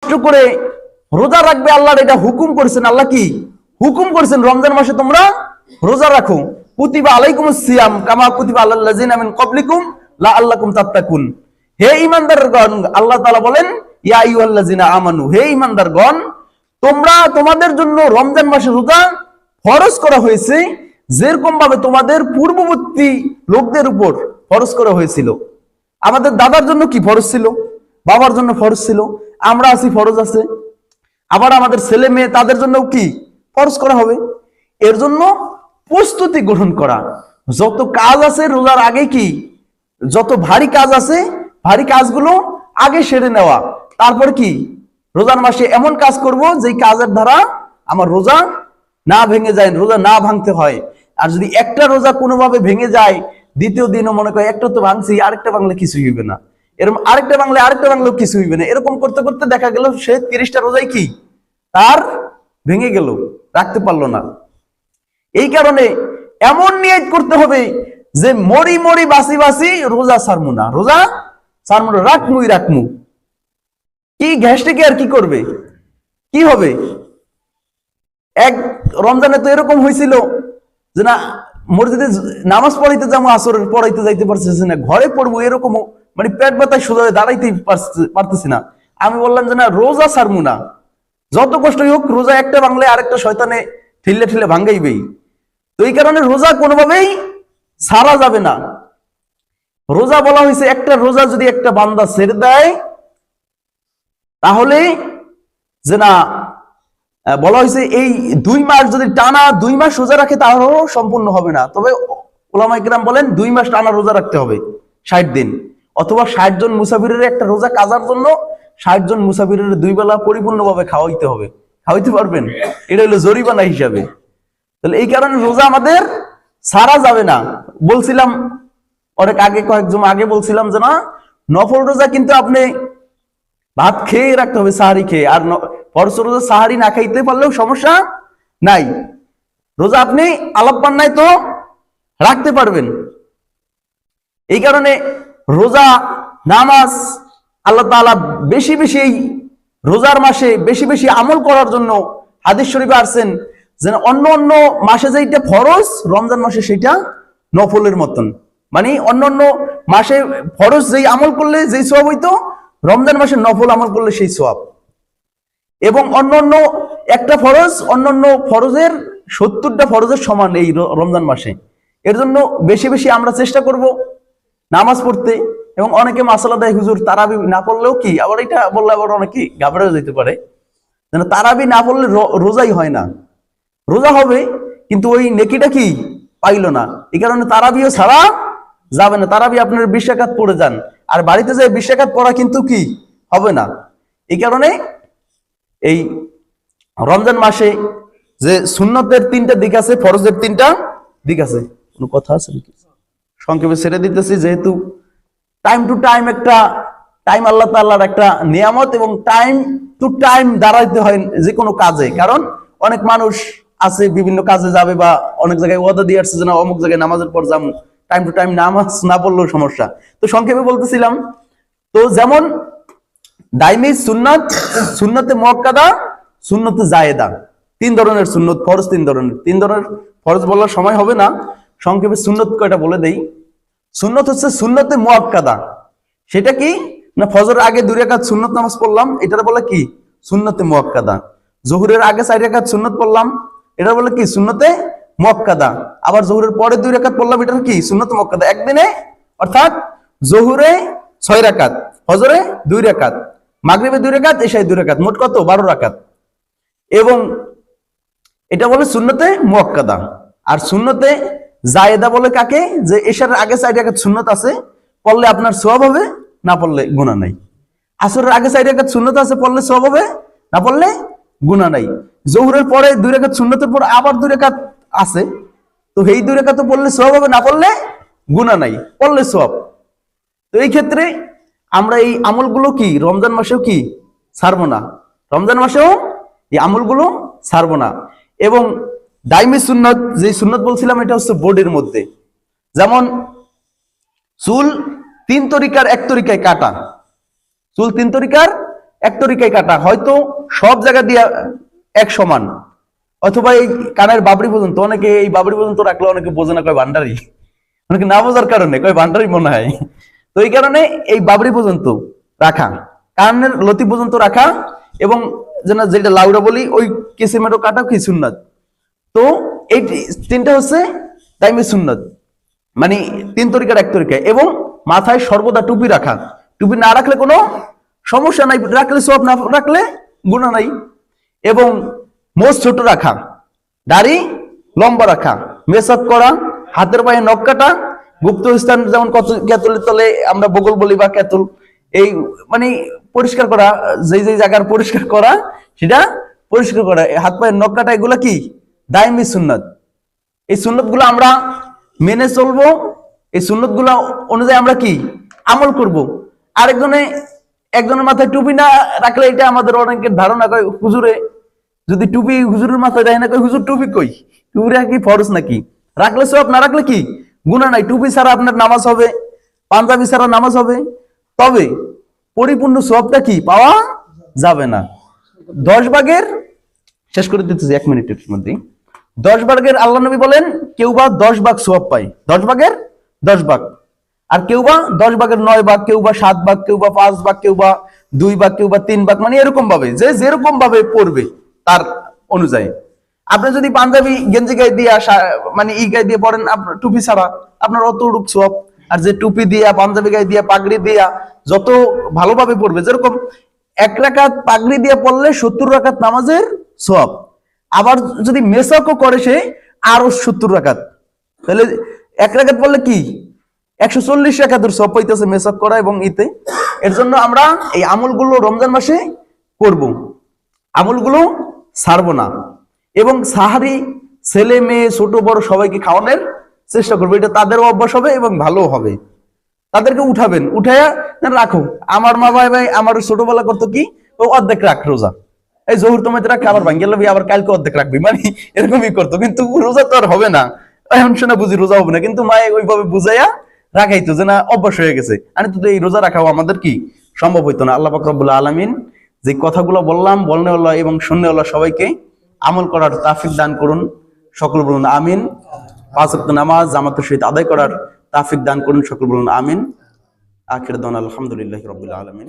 কষ্ট করে রোজা রাখবে, আল্লাহর এটা হুকুম করেছেন। আল্লাহ কি হুকুম করেছেন? রমজান মাসে তোমরা রোজা রাখো। কুতিবা আলাইকুমুস সিয়াম কামা কুতিবা আলাল লাযিনা মিন ক্বাবলিকুম লাআল্লাকুম তাত্তাকুন। হে ঈমানদারগণ, আল্লাহ তাআলা বলেন ইয়া আইয়ুহাল্লাযিনা আমানু, হে ঈমানদারগণ, তোমরা তোমাদের জন্য রমজান মাসে রোজা ফরজ করা হয়েছে যেরকম ভাবে তোমাদের পূর্ববর্তী লোকদের উপর ফরজ করা হয়েছিল। আমাদের দাদার জন্য কি ফরজ ছিল, বাবার জন্য ফরজ ছিল, আমরা আছি ফরজ আছে, আবার আমাদের ছেলে মেয়ে তাদের জন্য কি ফরজ করা হবে। এর জন্য প্রস্তুতি গ্রহণ করা, যত কাজ আছে রোজার আগে কি যত ভারী কাজ আছে ভারী কাজগুলো আগে সেরে নেওয়া, তারপর কি রোজার মাসে এমন কাজ করব যেই কাজের দ্বারা আমার রোজা না ভেঙে যায়, রোজা না ভাঙতে হয়। আর যদি একটা রোজা কোনোভাবে ভেঙে যায়, দ্বিতীয় দিনও মনে করে একটা তো ভাঙছি, আরেকটা ভাঙলে কিছু হইবে না, এরকম আরেকটা ভাঙলেও কিছু হইবে না, এরকম করতে করতে দেখা গেল সে 30টা রোজাই কি তার ভেঙে গেল, রাখতে পারলো না। এই কারণে এমন নিয়ত করতে হবে যে মরি মরি বাসি বাসি রোজা ছাড়মু না, রোজা ছাড়মু না, রাখমু। কি গ্যাসটাকে আর কি করবে, কি হবে? এক রমজানে তো এরকম হয়েছিল যে না মসজিদে নামাজ পড়াইতে যাবো, আসরের পড়াইতে যাইতে পারতেছি না, ঘরে পড়বো, এরকম মানে পেট ব্যথায় সোজা দাঁড়াইতে পারতেছি না। আমি বললাম যে না রোজা ছাড়মু না, যত কষ্টই হোক রোজা একটা ভাঙলে আরেকটা শয়তানে ঠেলে ঠেলে ভাঙ্গাইবেই। তো এই কারণে রোজা কোনোভাবেই ছাড়া যাবে না। রোজা বলা হয়েছে একটা রোজা যদি একটা বান্দা ছেড়ে দেয় তাহলে যে না বলা হয়েছে এই 2 মাস যদি টানা 2 মাস রোজা রাখে তাহলেও সম্পূর্ণ হবে না। তবে উলামায়ে কেরাম বলেন 2 মাস টানা রোজা রাখতে হবে 60 দিন, অথবা 60 জন মুসাফিরের একটা রোজা কাজার জন্য 60 জন মুসাফিরের 2 বেলা পরিপূর্ণভাবে খাওয়াইতে হবে। খাওয়াইতে পারবেন? এটা হলো জরিমানা হিসাবে। তাহলে এই কারণে রোজা আমাদের ছাড়া যাবে না। বলছিলাম অনেক আগে, কয়েকজন আগে বলছিলাম যে না নফল রোজা কিন্তু আপনি ভাত খেয়ে রাখতে হবে, সাহারি খেয়ে। আর ফরজ রোজা সাহারি না খাইতে পারলেও সমস্যা নাই, রোজা আপনি আলাপ পান নাই তো রাখতে পারবেন। এই কারণে রোজা নামাজ আল্লাহ তাআলা বেশি বেশি রোজার মাসে বেশি বেশি আমল করার জন্য হাদিস শরীফে আসছেন যে অন্য অন্য মাসে যেটা ফরজ রমজান মাসে সেটা নফলের মতন। মানে অন্য অন্য মাসে ফরজ যেই আমল করলে যেই সওয়াব হইতো, রমজান মাসে নফল আমল করলে সেই সওয়াব। এবং অন্য একটা ফরজ অন্য ফরজের 70টা ফরজের সমান এই রমজান মাসে। এর জন্য বেশি বেশি আমরা চেষ্টা করব নামাজ পড়তে। এবং অনেকে মাসালা দেয় হুজুর তারাবি না পড়লেও কি, আবার এটা বললে আবার অনেকে ঘাবড়ে যেতে পারে, যেন তারাবি না পড়লে রোজাই হয় না। রোজা হবে কিন্তু ওই নেকিটা কি পাইলো না। এই কারণে তারাবিও ছাড়া যাবে না। তারাবি আপনার 20 রাকাত পড়ে যান, আর বাড়িতে যে 20 রাকাত পড়া কিন্তু কি হবে না। এই কারণে এই রমজান মাসে যে সুন্নতের 3টা দিক আছে, ফরজের 3টা দিক আছে। কোনো কথা আছে নাকি? সংক্ষেপে ছেড়ে দিতেছি, যেহেতু টাইম টু টাইম একটা টাইম আল্লাহ তাআলার একটা নিয়ামত, এবং টাইম টু টাইম দাঁড়াইতে হয় যে কোনো কাজে। কারণ অনেক মানুষ আছে বিভিন্ন কাজে যাবে, বা অনেক জায়গায় ওয়াদা দিয়ে আসছে যে না অমুক জায়গায় নামাজের পর যাবো, টাইম টু টাইম নামাজ না পড়লেও সমস্যা। তো সংক্ষেপে বলতেছিলাম, তো যেমন দাইমি সুন্নাত, সুন্নতে মুআক্কাদা, সুন্নতে জায়েদা, 3 ধরনের সুন্নত ফরজ, 3 ধরনের ফরজ বলার সময় হবে না, সংক্ষেপে সুন্নত কয়টা বলে দেই। সুন্নত হচ্ছে সুন্নতে মুআক্কাদা। সেটা কি না ফজরের আগে 2 রাকাত সুন্নত নামাজ পড়লাম, এটার বলে কি সুন্নতে মুআক্কাদা। যোহরের আগে 4 রাকাত সুন্নত পড়লাম, এটা বলে কি সুন্নতে মুআক্কাদা। আবার যোহরের পরে 2 রাকাত পড়লাম, এটা কি সুন্নতে মুআক্কাদা। একদিনে অর্থাৎ যোহরে 6 রাকাত, ফজরে 2 রাকাত, মাগরিবে 2 রাকাত, এশায় 2 রাকাত, মোট কত 12 রাকাত। এবং এটা বলে সুন্নতে মুআক্কাদা। আর সুন্নতে জায়েদা বলে কাকে, যে এশার আগে 4 রাকাত সুন্নত আছে, পড়লে আপনার সওয়াব হবে, না পড়লে গুনাহ নাই। আসরের আগে 4 রাকাত সুন্নত আছে, পড়লে সওয়াব হবে, না পড়লে গুনাহ নাই। যোহরের পরে 2 রাকাত সুন্নতের পর আবার 2 রাকাত আছে, তো এই 2 রাকাত পড়লে সওয়াব হবে, না পড়লে গুনাহ নাই, পড়লে সওয়াব। তো এই ক্ষেত্রে আমরা এই আমলগুলো কি রমজান মাসেও কি ছাড়বো না, রমজান মাসেও এই আমলগুলো ছাড়বো না। এবং দাইমি সুন্নত, যে সুন্নত বলছিলাম এটা হচ্ছে বডির মধ্যে। যেমন চুল 3 তরিকার, 1 তরিকায় কাটা। চুল 3 তরিকার, এক তরিকায় কাটা, হয়তো সব জায়গা দিয়ে এক সমান, অথবা এই কানের বাবরি পর্যন্ত, অনেকে এই বাবরি পর্যন্ত রাখলে অনেকে বোঝে না, কয় ভান্ডারি, অনেকে না বোঝার কারণে কয় ভান্ডারি মনে হয়। তো এই কারণে এই বাবরি পর্যন্ত রাখা, কানের লতি পর্যন্ত রাখা, এবং যেটা লাউড়া বলি ওই কিসিমেরও কাটা কি সুন্নাত। তো এই তিনটা হচ্ছে দাইমি সুন্নাত, মানে তিন তরিকার এক তরিকায়। এবং মাথায় সর্বদা টুপি রাখা, টুপি না রাখলে কোনো সমস্যা নাই, রাখলে সব, না রাখলে গুনাহ নাই। এবং মোজ ছোট রাখা, দাড়ি লম্বা রাখা, মেসাক করা, হাতের পায়ে নখ কাটা, গুপ্ত স্থান যেমন কেতুলের তলে আমরা বগল বলি বা কেতুল, এই মানে পরিষ্কার করা, যেই জায়গার পরিষ্কার করা সেটা পরিষ্কার করা, হাত পায়ের নখ কাটা, এগুলা কি দাইমি সুন্নাত। এই সুন্নত গুলো আমরা মেনে চলবো, এই সুন্নত গুলো অনুযায়ী আমরা কি আমল করব। একজনের মাথায় টুপি না রাখলে এটা আমাদের অনেকের ধারণা, কয় হুজুরে যদি টুপি হুজুরের মাথায় দেয় না, কয় হুজুর টুপি কই, টুপি কি ফরজ নাকি, রাখলে সব, না রাখলে কি গুনাহ নাই। টুপি ছাড়া আপনার নামাজ হবে, পাঞ্জাবি ছাড়া নামাজ হবে, তবে পরিপূর্ণ সওয়াবটা কি পাওয়া যাবে না। 10 ভাগের, শেষ করে দিতেছি 1 মিনিটের মধ্যে, 10 ভাগের আল্লাহ নবী বলেন কেউ বা 10 ভাগ সওয়াব পায়, 10 ভাগের 10 ভাগ, আর কেউ বা 10 ভাগের 9 ভাগ, কেউ বা 7 ভাগ, কেউ বা 5 ভাগ, কেউ বা 2 ভাগ, কেউ বা 3 ভাগ, মানে এরকম ভাবে যে যেরকম ভাবে পড়বে তার অনুযায়ী। আপনি যদি পাঞ্জাবি গেঞ্জি গায়ে দিয়ে মানে গায়ে দিয়ে পড়েন, আপনার টুপি ছাড়া, আপনার অতটুক সওয়াব। আর যে টুপি দিয়া, পাঞ্জাবি গায়ে দিয়া, পাগড়ি দিয়া যত ভালোভাবে পড়বে, যেরকম 1 রাকাত পাগড়ি দিয়ে পড়লে 70 রাকাত নামাজের সওয়াব। আবার যদি মেসাকও করে সে আরো 70 রাকাত, তাহলে 1 রাকাত পড়লে কি 140 রাকাতের সওয়াব পাইতেছে মেসাক করা এবং ইতে। এর জন্য আমরা এই আমলগুলো রমজান মাসে করব, আমলগুলো ছাড়বো না। এবং সাহারি ছেলে মেয়ে ছোট বড় সবাইকে খাওয়ানোর চেষ্টা করবো, এটা তাদেরও অভ্যাস হবে এবং ভালো হবে। তাদেরকে উঠাবেন, উঠাইয়া রাখো। আমার মা ভাই আমার ছোটবেলা করতো কি, ও অর্ধেক রাখ রোজা, এই জহুর তোমায় রাখ, আবার ভাঙ্গে লবি, আবার কালকে অর্ধেক রাখবি, মানে এরকমই করতো। কিন্তু রোজা তো আর হবে না, এখন শোনা বুঝি রোজা হবে না, কিন্তু মায়ে ওইভাবে বুঝাইয়া রাখাইতো, যে না অভ্যাস হয়ে গেছে। আর তো এই রোজা রাখাও আমাদের কি সম্ভব হইতো না। আল্লাহ পাক রব্বুল আলামিন যে কথাগুলো বললাম, বলনে আল্লাহ এবং শুননে আল্লাহ সবাইকে আমল করার তাফিক দান করুন, সকল বলুন আমিন। 5 ওয়াক্ত নামাজ জামাতের সহিত আদায় করার তাফিক দান করুন, সকল বলুন আমিন। আখির দাওয়ানা আলহামদুলিল্লাহি রাব্বিল আলামিন।